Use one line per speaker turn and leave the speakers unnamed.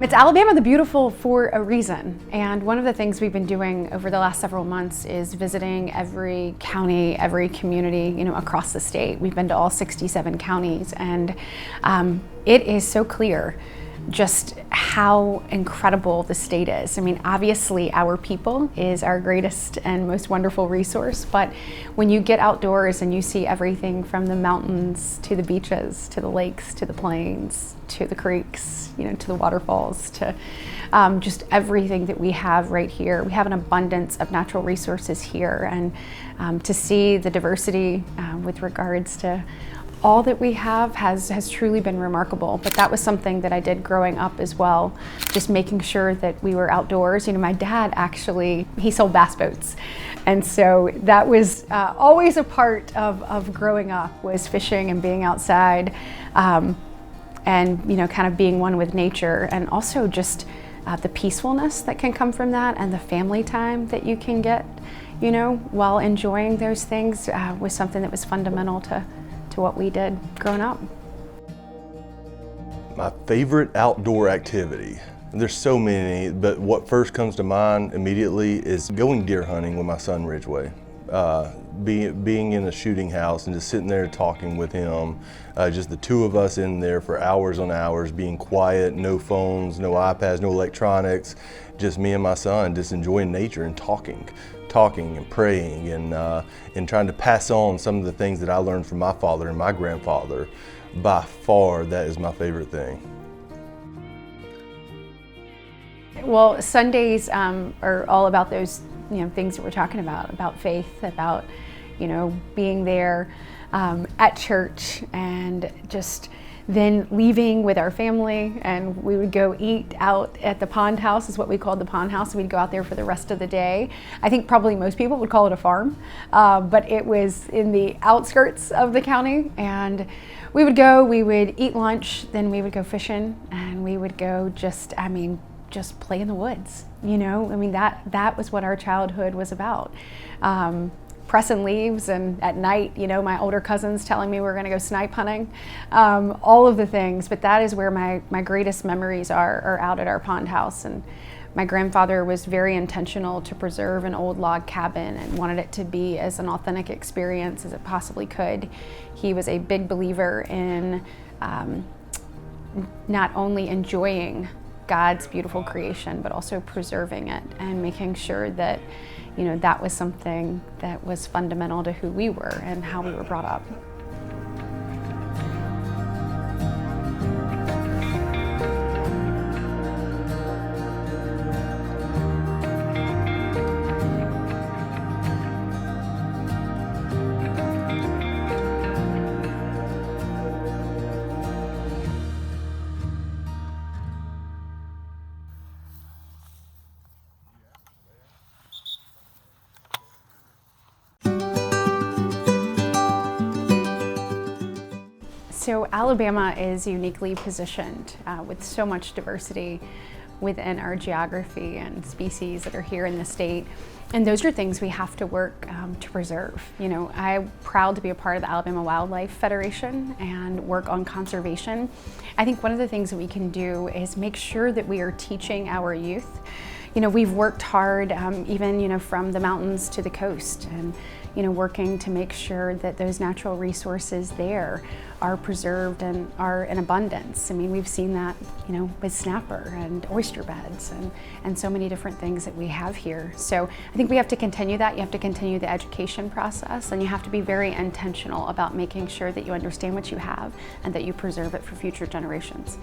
It's Alabama the Beautiful for a reason, and one of the things we've been doing over the last several months is visiting every county, every community, across the state. We've been to all 67 counties, and it is so clear just how incredible the state is. I mean, obviously our people is our greatest and most wonderful resource, but when you get outdoors and you see everything from the mountains to the beaches, to the lakes, to the plains, to the creeks, to the waterfalls, to just everything that we have right here. We have an abundance of natural resources here, and to see the diversity with regards to all that we have has truly been remarkable. But that was something that I did growing up as well, just making sure that we were outdoors. My dad actually, he sold bass boats. And so that was always a part of growing up, was fishing and being outside, and kind of being one with nature, and also just the peacefulness that can come from that, and the family time that you can get, while enjoying those things, was something that was fundamental to what we did growing up.
My favorite outdoor activity, there's so many, but what first comes to mind immediately is going deer hunting with my son Ridgeway. Being in a shooting house and just sitting there talking with him, just the two of us in there for hours on hours, being quiet, no phones, no iPads, no electronics, just me and my son just enjoying nature and talking and praying, and trying to pass on some of the things that I learned from my father and my grandfather. By far, that is my favorite thing.
Well, Sundays are all about those things that we're talking about faith, about being there at church, and just then leaving with our family, and we would go eat out at the pond house, is what we called the pond house. We'd go out there for the rest of the day. I think probably most people would call it a farm, but it was in the outskirts of the county, and we would eat lunch, then we would go fishing, and we would go just play in the woods. That was what our childhood was about. Pressing leaves, and at night, my older cousins telling me we're going to go snipe hunting, all of the things. But that is where my greatest memories are out at our pond house. And my grandfather was very intentional to preserve an old log cabin and wanted it to be as an authentic experience as it possibly could. He was a big believer in not only enjoying God's beautiful creation, but also preserving it and making sure that that was something that was fundamental to who we were and how we were brought up. So Alabama is uniquely positioned with so much diversity within our geography and species that are here in the state. And those are things we have to work to preserve. I'm proud to be a part of the Alabama Wildlife Federation and work on conservation. I think one of the things that we can do is make sure that we are teaching our youth. We've worked hard, even from the mountains to the coast, and working to make sure that those natural resources there are preserved and are in abundance. We've seen that, with snapper and oyster beds and so many different things that we have here. So I think we have to continue that. You have to continue the education process, and you have to be very intentional about making sure that you understand what you have and that you preserve it for future generations.